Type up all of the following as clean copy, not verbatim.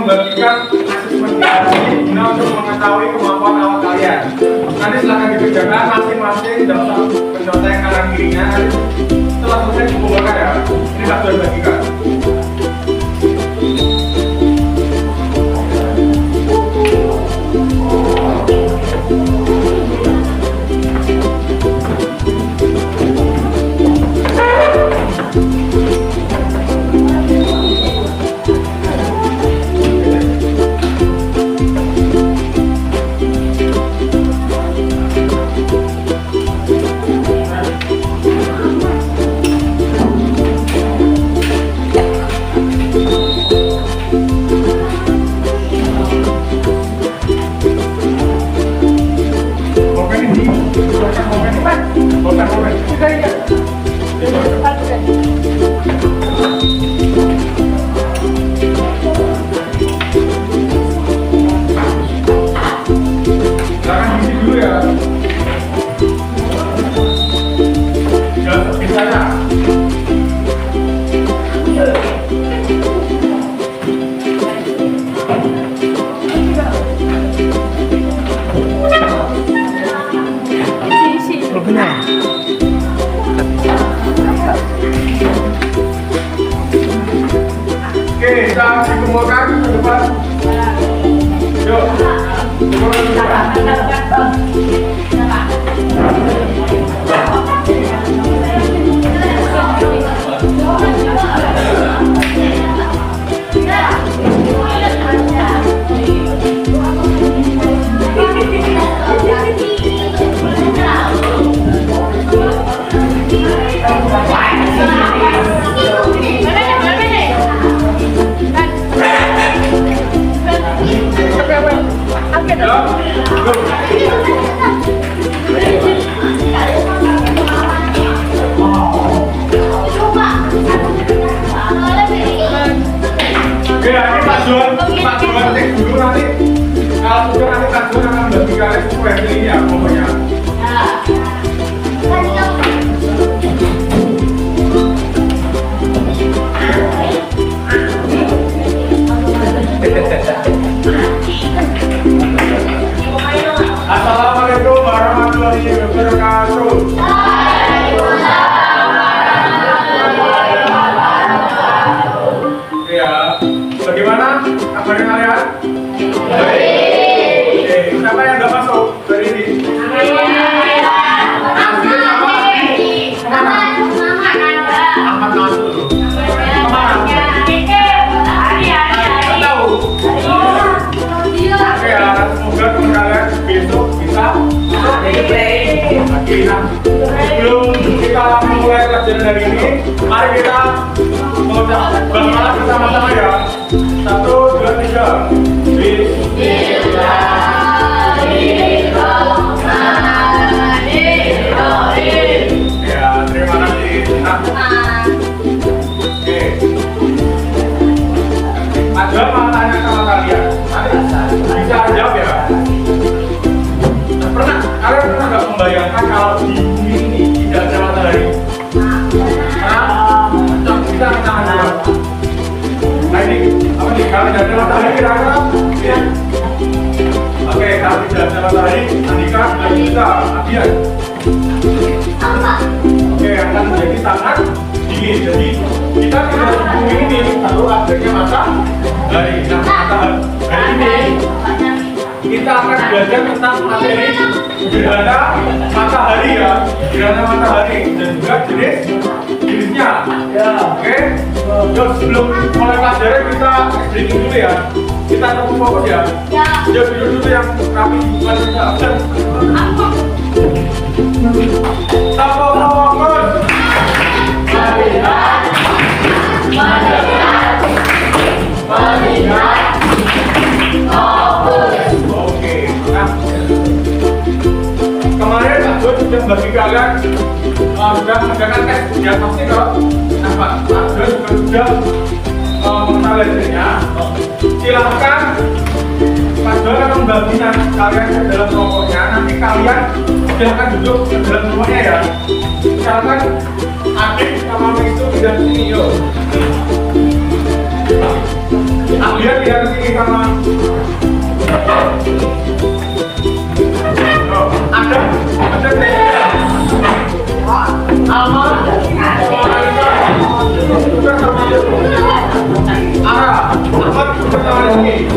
membagikan asesmen ini guna untuk mengetahui kemampuan awak kalian. Nanti silahkan dikerjakan masing-masing dalam penyelesaian kanan kirinya. Setelah selesai dikumpulkan ya. Ini akan dibagikan. Oke, kita dikumpulkan ke depan. Yuk, kumpulkan ke depan. Pak Juan cek dulu nanti. Kalau sudah nanti Pak Juan akan membagikan ini ya pokoknya. Assalamualaikum warahmatullahi wabarakatuh. Bagaimana kabarnya kalian? Oke, siapa yang udah masuk dari ini? Ahmad masuk. Kemana? Tahu? Oke ya, semoga teman kalian besok bisa lagi. Nah, sebelum kita mulai pelajaran hari ini, mari kita mengucapkan basmalah bersama-sama ya. 1, 2, 3. Bismillahirrahmanirrahim. Ya, terima kasih. Oke. Ada mau tanya sama kalian. Bisa jawab ya. Kalian pernah nggak membayangkan kalau di bumi ini tidak ada matahari? Kita akan jawab. Nah ini apa nih, kalau tidak ada matahari kira-kira? Oke, kalau tidak ada matahari, Andika, kita, Adian. Oke, akan menjadi sangat dingin. Jadi kita tidak di bumi ini lalu adanya matahari. Nah, matahari ini kita akan belajar tentang materi gerhana matahari ya, gerhana matahari dan juga jenisnya. Oke, yuk sebelum mulai pelajaran kita breaking dulu ya. Kita tunggu fokus ya. Yuk duduk dulu yang rapi, bukan kita. Tapo fokus. Melihat, mendengar, melihat, fokus. Oke, nah kemarin Pak Jod sudah bagi kalian sudah mengadakan tes diagnostik kalau Pak Jod juga mengetahui hasilnya. Silahkan Pak Jod akan membagikan kalian ke dalam kelompoknya. Nanti kalian silahkan duduk ke dalam kelompoknya ya. Silahkan adik sama itu tidak sini yuk. Ambil lihat ke sini sama. Oh, ada Alma. Bukan sama dia. Ara, apa bukan sama ini?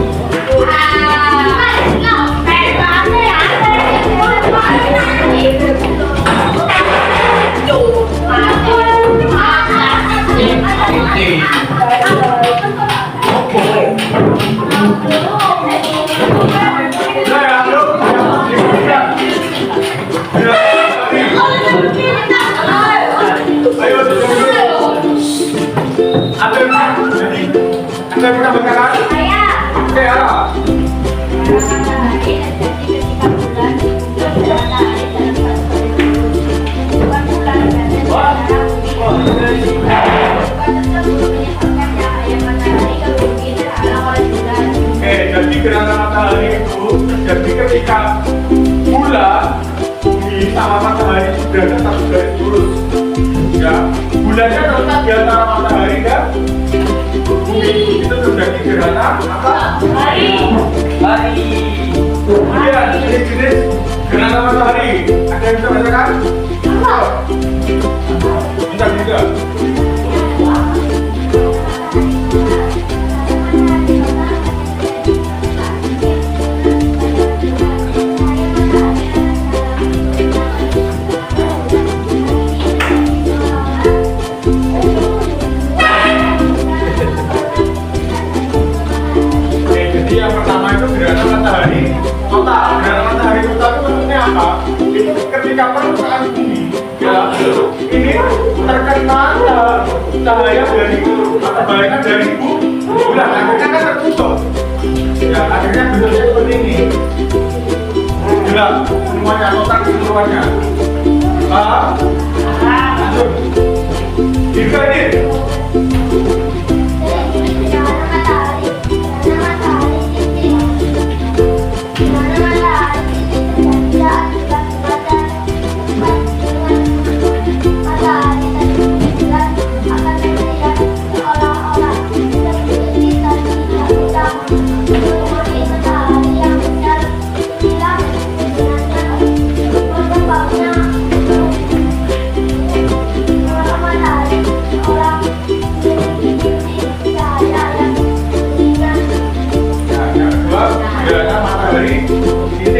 Ada yang pernah berkarat? Oke, Ara. Jadi gerhana matahari itu terjadi ketika bulan sama matahari sudah tetap garis lurus. Ya, bulannya terletak di antara matahari dan bumi. Itu terjadi gerhana matahari. Kemudian jenis-jenis gerhana matahari ada yang bisa bacakan? Bisa juga. Yang pertama itu gerhana matahari total. Gerhana matahari total itu maksudnya apa? Itu ketika permukaan bumi ya ini terkena cahaya dari atau bayangan dari bulan, akhirnya kan tertutup. Ya akhirnya bentuknya seperti ini. Gelap semuanya, total keseluruhannya. Lanjut. Jika ini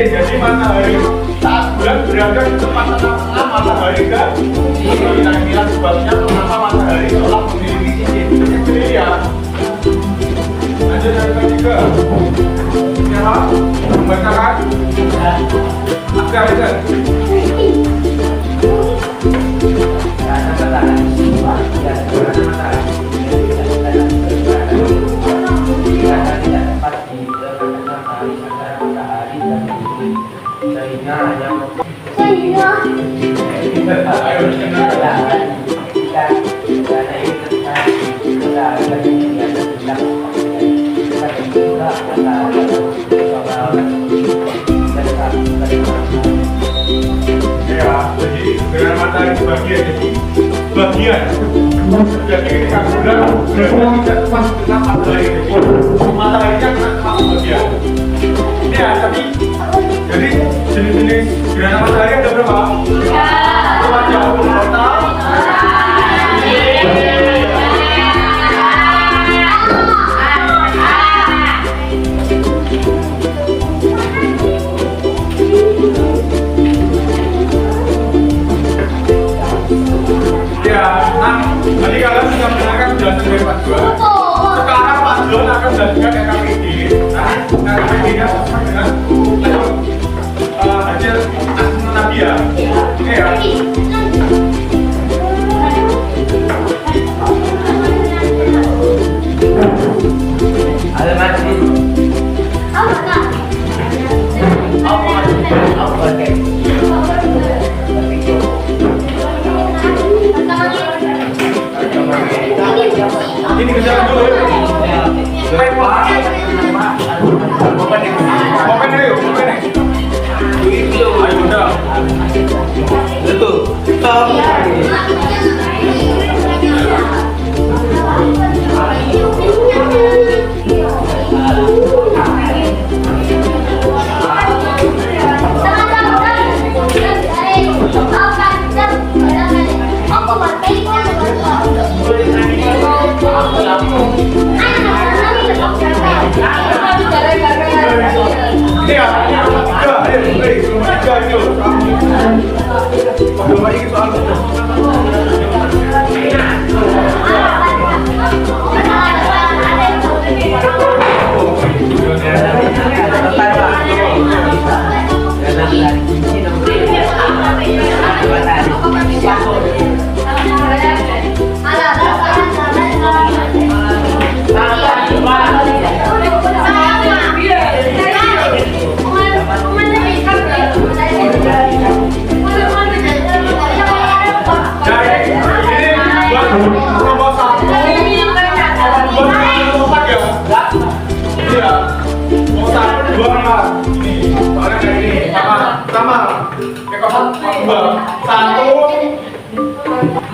jadi matahari saat bulan berada di tempat tengah-tengah matahari kan kira-kira sebabnya kenapa matahari telah memiliki cincin sendiri ya. Lanjut yang ketiga siapa? Membacakan Agar kan? Gerhana matahari sebagian jadi ketika bulan berada tidak tepat di tengah matahari, mataharinya kena bagian ini ya. Tapi jadi jenis-jenis gerhana matahari ada berapa? Berapa jauh total? Tadi kalian sudah mendengarkan penjelasan dari Pak Juan. Sekarang Pak Juan akan menjelaskan KKPD. Nah, KKPD-nya sama dengan hasil asma Nabiya. Oke ya. Ada masih. Ini kerjaan dulu ya. Open ayo, open. Ayo udah. Betul. ini ya. Mau 1, 2, 4. Ini, soalnya kayak ini. Sama. Kayak dua. 1,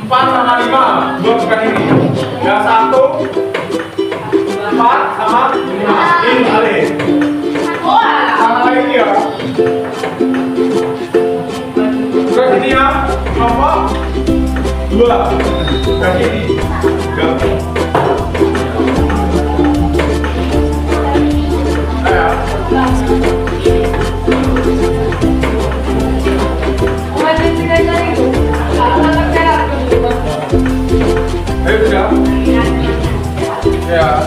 4 sama 5. 2 bukan ini. Ya 1, 4 sama 5. Ini balik. Sama lagi ini ya. Terus ini ya, kelompok 2. Berarti ini 3. Ayo sudah. Ya.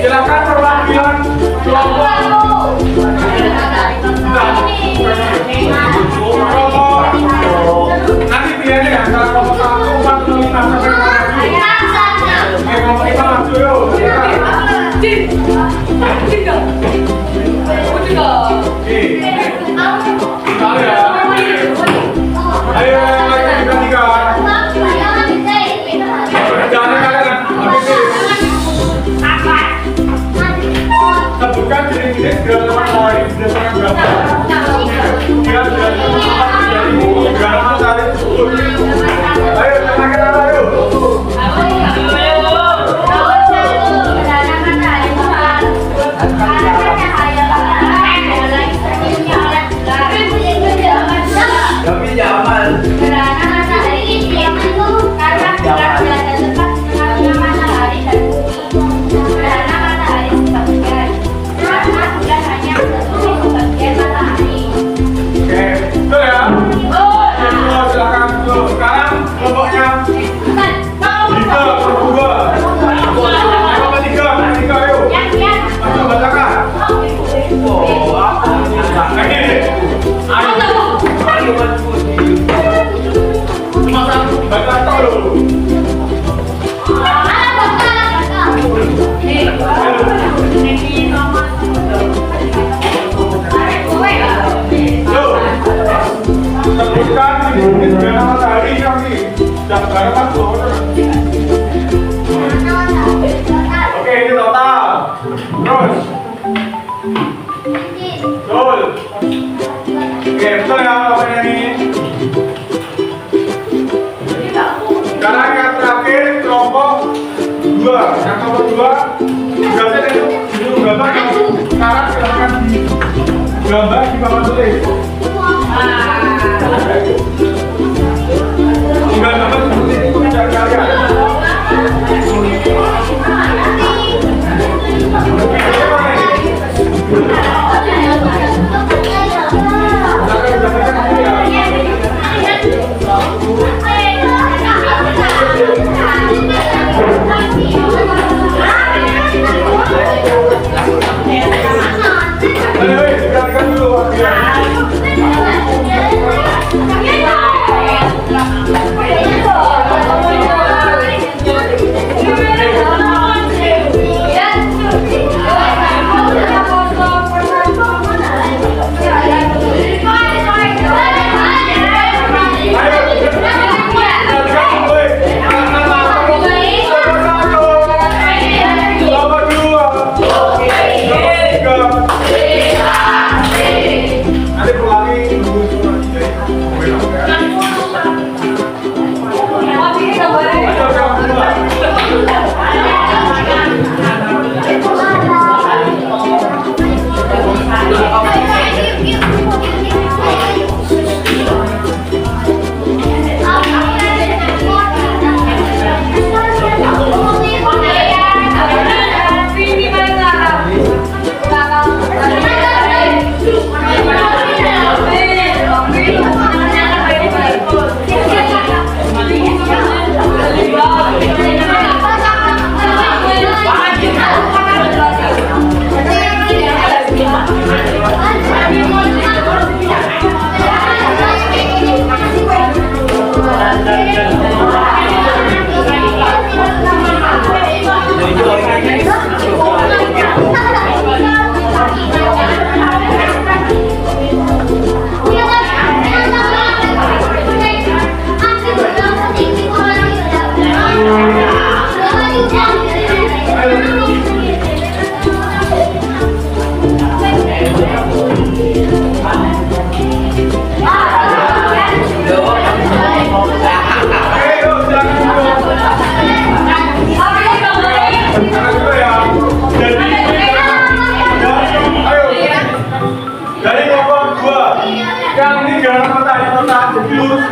Silakan perwakilan kelompok. Nanti pilihannya antara kelompok 1, 4, 5 sampai 5. Kelompok 5 maju yuk. Ayo lagi tiga. Jangan kalian sebutkan jenis-jenis gerakan poin berdasarkan berapa? Gerakan tarik ukur. Ayo tenaga apa yuk? Tapi jangan. Gerhana matahari itu karena berada tepat tengah-tengah matahari dan bumi. Gerhana matahari sebagian, karena bulan hanya menutupi sebagian matahari. Oke, betul ya? Betul. Silakan tuh. Sekarang kelompoknya. Tiga, berdua. Kelompok tiga, yuk. Masuk bacakan. Oh, apa? Ayo. Baca dulu. Sebutkan jenis gerhana matahari yang di gambaran Oke, ini total. Terus. Betul. Oke, betul ya jawabannya ini. Sekarang yang terakhir kelompok 2. Yang kelompok 2 tugasnya itu gambar yang sekarang silahkan gambar di bawah tulis. Tinggal gambar seperti itu mencari kalian. Ayo, dulu.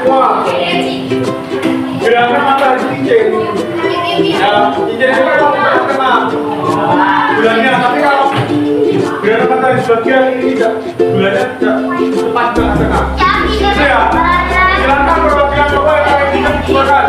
semua. Gerakan matahari cincin. Ya, cincin itu kan kalau kena bulannya, tapi kalau gerakan matahari sebagian ini tidak, bulannya tidak cepat kena. Ya, silakan perwakilan coba yang akan kita silakan.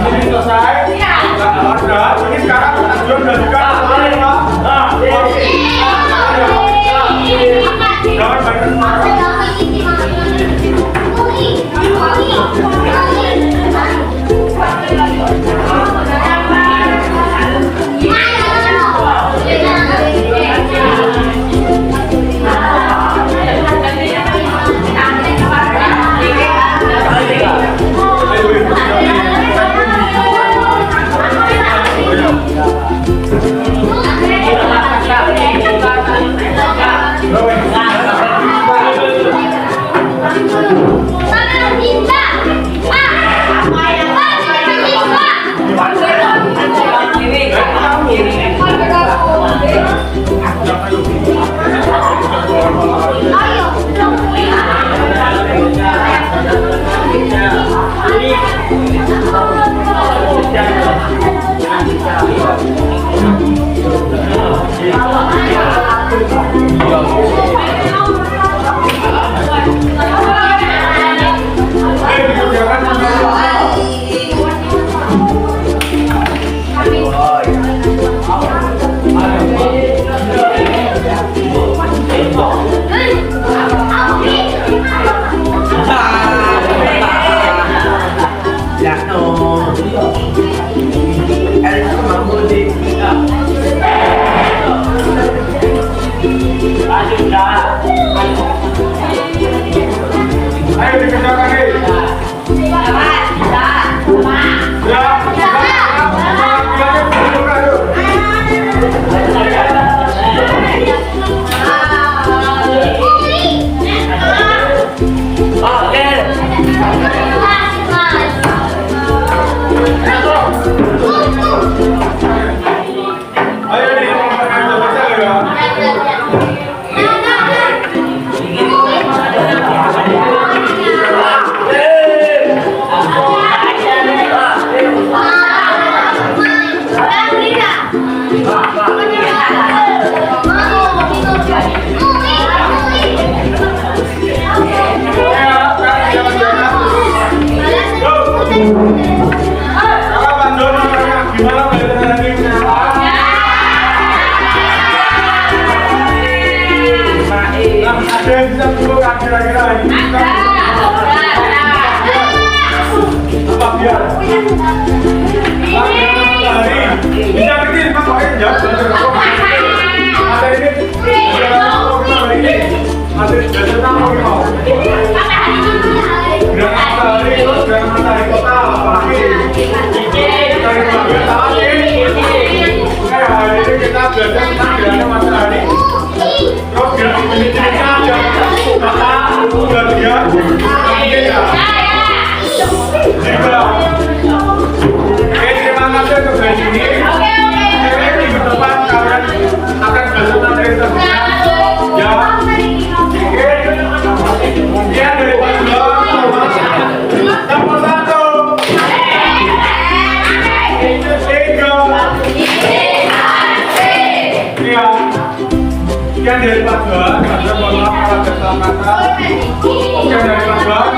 Ini selesai. Sudah. Ini sekarang sudah juga. Ayo dikerjakan nih. Ada yang bisa turunkan kira-kira ini? Apa biar? Bisa kecil, Pak. Ada ini. Ada matahari, terus dengan matahari kota, apalagi? Dari bagian tangan ini. Hari ini kita belajar tentang gerhana matahari. Terus gerhana jenisnya ada mata, bagian, terima kasih untuk hari ini. Minggu depan kalian akan belajar materi selanjutnya. Ya, kemudian dari nomor 1, 3. Ya. Sekian dari Pak Johan, mohon maaf kalau ada salah kata. Sekian dari Pak Johan,